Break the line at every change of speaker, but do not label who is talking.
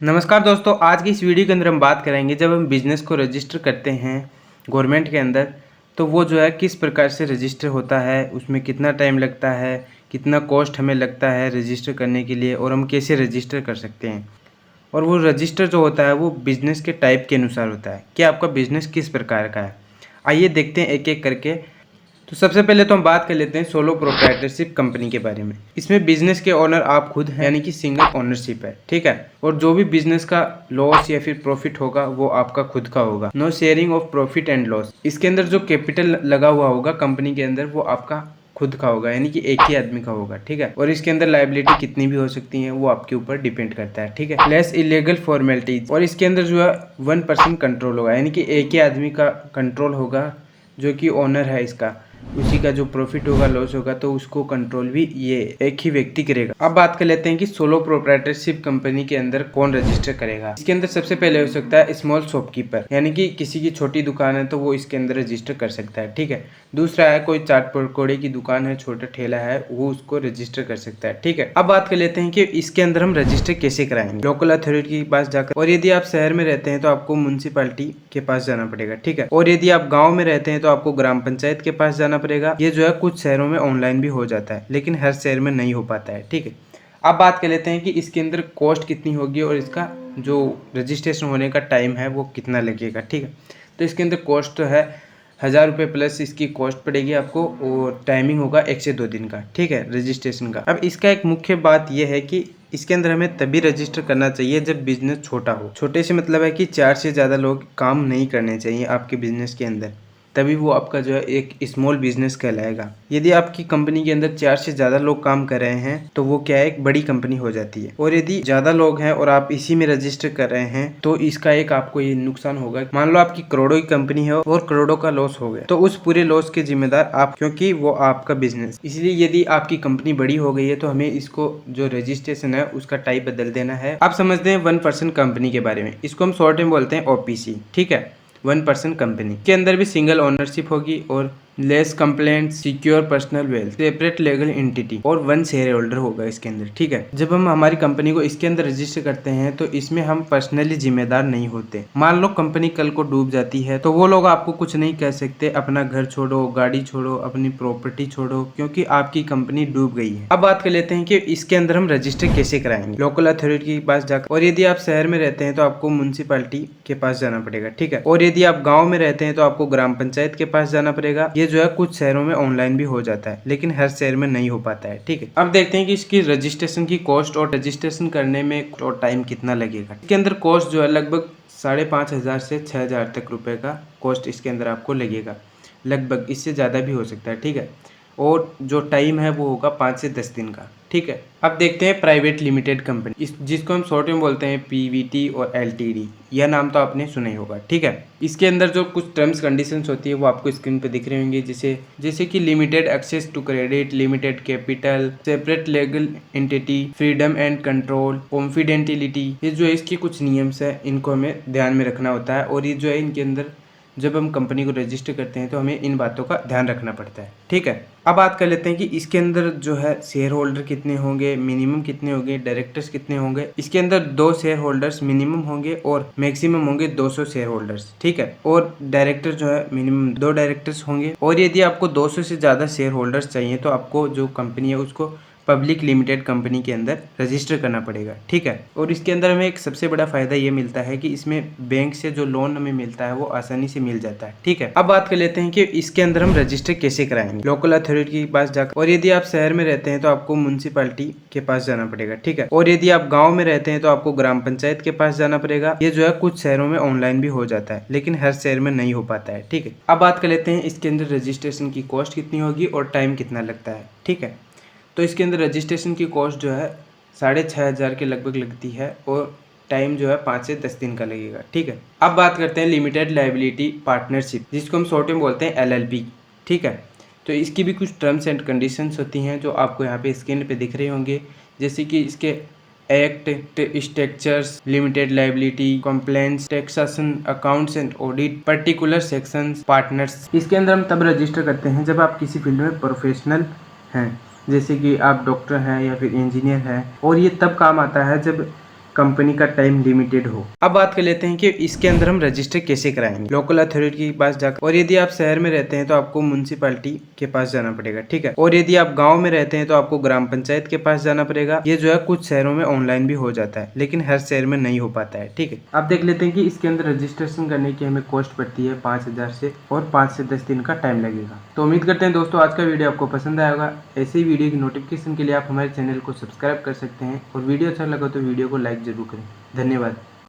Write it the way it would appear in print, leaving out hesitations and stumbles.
नमस्कार दोस्तों, आज की इस वीडियो के अंदर हम बात करेंगे जब हम बिज़नेस को रजिस्टर करते हैं गवर्नमेंट के अंदर, तो वो जो है किस प्रकार से रजिस्टर होता है, उसमें कितना टाइम लगता है, कितना कॉस्ट हमें लगता है रजिस्टर करने के लिए और हम कैसे रजिस्टर कर सकते हैं। और वो रजिस्टर जो होता है वो बिज़नेस के टाइप के अनुसार होता है कि आपका बिज़नेस किस प्रकार का है। आइए देखते हैं एक एक करके। तो सबसे पहले तो हम बात कर लेते हैं सोलो प्रोप्राइटरशिप कंपनी के बारे में। इसमें बिजनेस के ओनर आप खुद हैं, यानी कि सिंगल ओनरशिप है, ठीक है। और जो भी बिजनेस का लॉस या फिर प्रॉफिट होगा वो आपका खुद का होगा। No sharing of profit and loss. इसके अंदर जो कैपिटल लगा हुआ होगा कंपनी के अंदर वो आपका खुद का होगा, यानी कि एक ही आदमी का होगा, ठीक है। और इसके अंदर लायबिलिटी कितनी भी हो सकती है वो आपके ऊपर डिपेंड करता है, ठीक है। Less illegal formalities. और इसके अंदर जो है 1% कंट्रोल होगा, यानी कि एक ही आदमी का कंट्रोल होगा जो कि ओनर है इसका। उसी का जो प्रॉफिट होगा लॉस होगा तो उसको कंट्रोल भी ये एक ही व्यक्ति करेगा। अब बात कर लेते हैं कि सोलो प्रोप्राइटरशिप कंपनी के अंदर कौन रजिस्टर करेगा। इसके अंदर सबसे पहले हो सकता है स्मॉल शॉपकीपर, यानी कि किसी की छोटी दुकान है तो वो इसके अंदर रजिस्टर कर सकता है, ठीक है। दूसरा है कोई चाट पकौड़े की दुकान है, छोटा ठेला है, वो उसको रजिस्टर कर सकता है, ठीक है। अब बात कर लेते हैं कि इसके अंदर हम रजिस्टर कैसे कराएंगे। लोकल अथॉरिटी के पास जाकर, और यदि आप शहर में रहते हैं तो आपको म्युनिसिपैलिटी के पास जाना पड़ेगा, ठीक है। और यदि आप गाँव में रहते हैं तो आपको ग्राम पंचायत के पास जाना पड़ेगा। ये जो है कुछ शहरों में ऑनलाइन भी हो जाता है, लेकिन हर शहर में नहीं हो पाता है, ठीक है। अब बात कर लेते हैं कि इसके अंदर कॉस्ट कितनी होगी और इसका जो रजिस्ट्रेशन होने का टाइम है वो कितना लगेगा, ठीक है। तो इसके अंदर कॉस्ट तो है 1000 रुपये प्लस इसकी कॉस्ट पड़ेगी आपको, और टाइमिंग होगा 1 से 2 दिन का, ठीक है, रजिस्ट्रेशन का। अब इसका एक मुख्य बात यह है कि इसके अंदर हमें तभी रजिस्टर करना चाहिए जब बिजनेस छोटा हो। छोटे से मतलब है कि 4 से ज़्यादा लोग काम नहीं करने चाहिए आपके बिजनेस के अंदर, तभी वो आपका जो है एक स्मॉल बिजनेस कहलाएगा। यदि आपकी कंपनी के अंदर 4 से ज़्यादा लोग काम कर रहे हैं तो वो क्या है, एक बड़ी कंपनी हो जाती है। और यदि ज़्यादा लोग हैं और आप इसी में रजिस्टर कर रहे हैं तो इसका एक आपको ये नुकसान होगा। मान लो आपकी करोड़ों की कंपनी है और करोड़ों का लॉस हो गया, तो उस पूरे लॉस के जिम्मेदार आप, क्योंकि वो आपका बिजनेस। इसलिए यदि आपकी कंपनी बड़ी हो गई है तो हमें इसको जो रजिस्ट्रेशन है उसका टाइप बदल देना है। आप समझते हैं 1% कंपनी के बारे में, इसको हम शॉर्ट में बोलते हैं OPC, ठीक है। 1% कंपनी के अंदर भी सिंगल ओनरशिप होगी और less complaint, secure personal wealth, separate legal entity और 1 शेयर होल्डर होगा इसके अंदर, ठीक है। जब हम हमारी कंपनी को इसके अंदर रजिस्टर करते हैं तो इसमें हम पर्सनली जिम्मेदार नहीं होते। मान लो कंपनी कल को डूब जाती है तो वो लोग आपको कुछ नहीं कह सकते, अपना घर छोड़ो, गाड़ी छोड़ो, अपनी प्रॉपर्टी छोड़ो, क्योंकि आपकी कंपनी डूब गई है। अब बात कर लेते हैं कि इसके अंदर हम रजिस्टर कैसे कराएंगे। लोकल अथॉरिटी के पास जाकर, और यदि आप शहर में रहते हैं तो आपको म्युनिसिपैलिटी के पास जाना पड़ेगा, ठीक है। और यदि आप गाँव में रहते हैं तो आपको ग्राम पंचायत के पास जाना पड़ेगा। ये जो है कुछ शहरों में ऑनलाइन भी हो जाता है, लेकिन हर शहर में नहीं हो पाता है, ठीक है। अब देखते हैं कि इसकी रजिस्ट्रेशन की कॉस्ट और रजिस्ट्रेशन करने में और टाइम कितना लगेगा। इसके अंदर कॉस्ट जो है लगभग 5500 से 6000 तक रुपए का कॉस्ट इसके अंदर आपको लगेगा, लगभग, इससे ज़्यादा भी हो सकता है, ठीक है। और जो टाइम है वो होगा 5 से 10 दिन का, ठीक है। अब देखते हैं प्राइवेट लिमिटेड कंपनी, जिसको हम शॉर्ट में बोलते हैं PVT और LTD। यह नाम तो आपने सुना ही होगा, ठीक है। इसके अंदर जो कुछ टर्म्स कंडीशंस होती है वो आपको स्क्रीन पे दिख रहे होंगे, जैसे कि limited access to credit, limited capital, separate legal entity, freedom and control, confidentiality. ये जो है इसके कुछ नियम्स है, इनको हमें ध्यान में रखना होता है। और ये जो है इनके अंदर जब हम कंपनी को रजिस्टर करते हैं तो हमें इन बातों का ध्यान रखना पड़ता है, ठीक है। अब बात कर लेते हैं कि इसके अंदर जो है शेयर होल्डर कितने होंगे, मिनिमम कितने होंगे, डायरेक्टर्स कितने होंगे। इसके अंदर 2 शेयर होल्डर्स मिनिमम होंगे और मैक्सिमम होंगे 200 शेयर होल्डर्स, ठीक है। और डायरेक्टर जो है मिनिमम 2 डायरेक्टर्स होंगे। और यदि आपको 200 से ज़्यादा शेयर होल्डर्स चाहिए तो आपको जो कंपनी है उसको पब्लिक लिमिटेड कंपनी के अंदर रजिस्टर करना पड़ेगा, ठीक है। और इसके अंदर हमें एक सबसे बड़ा फायदा ये मिलता है कि इसमें बैंक से जो लोन हमें मिलता है वो आसानी से मिल जाता है, ठीक है। अब बात कर लेते हैं कि इसके अंदर हम रजिस्टर कैसे कराएंगे। लोकल अथॉरिटी के पास जाकर, और यदि आप शहर में रहते हैं तो आपको म्युनिसिपैलिटी के पास जाना पड़ेगा, ठीक है। और यदि आप गाँव में रहते हैं तो आपको ग्राम पंचायत के पास जाना पड़ेगा। ये जो है कुछ शहरों में ऑनलाइन भी हो जाता है, लेकिन हर शहर में नहीं हो पाता है, ठीक है। अब बात कर लेते हैं इसके अंदर रजिस्ट्रेशन की कॉस्ट कितनी होगी और टाइम कितना लगता है, ठीक है। तो इसके अंदर रजिस्ट्रेशन की कॉस्ट जो है 6500 के लगभग लगती है और टाइम जो है 5 से 10 दिन का लगेगा, ठीक है। अब बात करते हैं लिमिटेड लायबिलिटी पार्टनरशिप, जिसको हम शॉर्ट में बोलते हैं LLP, ठीक है। तो इसकी भी कुछ टर्म्स एंड कंडीशंस होती हैं जो आपको यहाँ पे स्क्रीन पे दिख रहे होंगे, जैसे कि इसके act, structures, limited liability, complaints, taxation, accounts and audit, particular sections, partners. इसके अंदर हम तब रजिस्टर करते हैं जब आप किसी फील्ड में प्रोफेशनल हैं, जैसे कि आप डॉक्टर हैं या फिर इंजीनियर हैं। और ये तब काम आता है जब कंपनी का टाइम लिमिटेड हो। अब बात कर लेते हैं कि इसके अंदर हम रजिस्टर कैसे कराएंगे। लोकल अथॉरिटी के पास जाकर, और यदि आप शहर में रहते हैं तो आपको म्युनिसिपैलिटी के पास जाना पड़ेगा, ठीक है। और यदि आप गांव में रहते हैं तो आपको ग्राम पंचायत के पास जाना पड़ेगा। ये जो है कुछ शहरों में ऑनलाइन भी हो जाता है, लेकिन हर शहर में नहीं हो पाता है, ठीक है। अब देख लेते हैं कि इसके अंदर रजिस्ट्रेशन करने की हमें कॉस्ट पड़ती है 5,000 से, और 5 से 10 दिन का टाइम लगेगा। तो उम्मीद करते हैं दोस्तों आज का वीडियो आपको पसंद आया होगा। ऐसे ही वीडियो की नोटिफिकेशन के लिए आप हमारे चैनल को सब्सक्राइब कर सकते हैं, और वीडियो अच्छा लगा तो वीडियो को लाइक जरूर करें। धन्यवाद।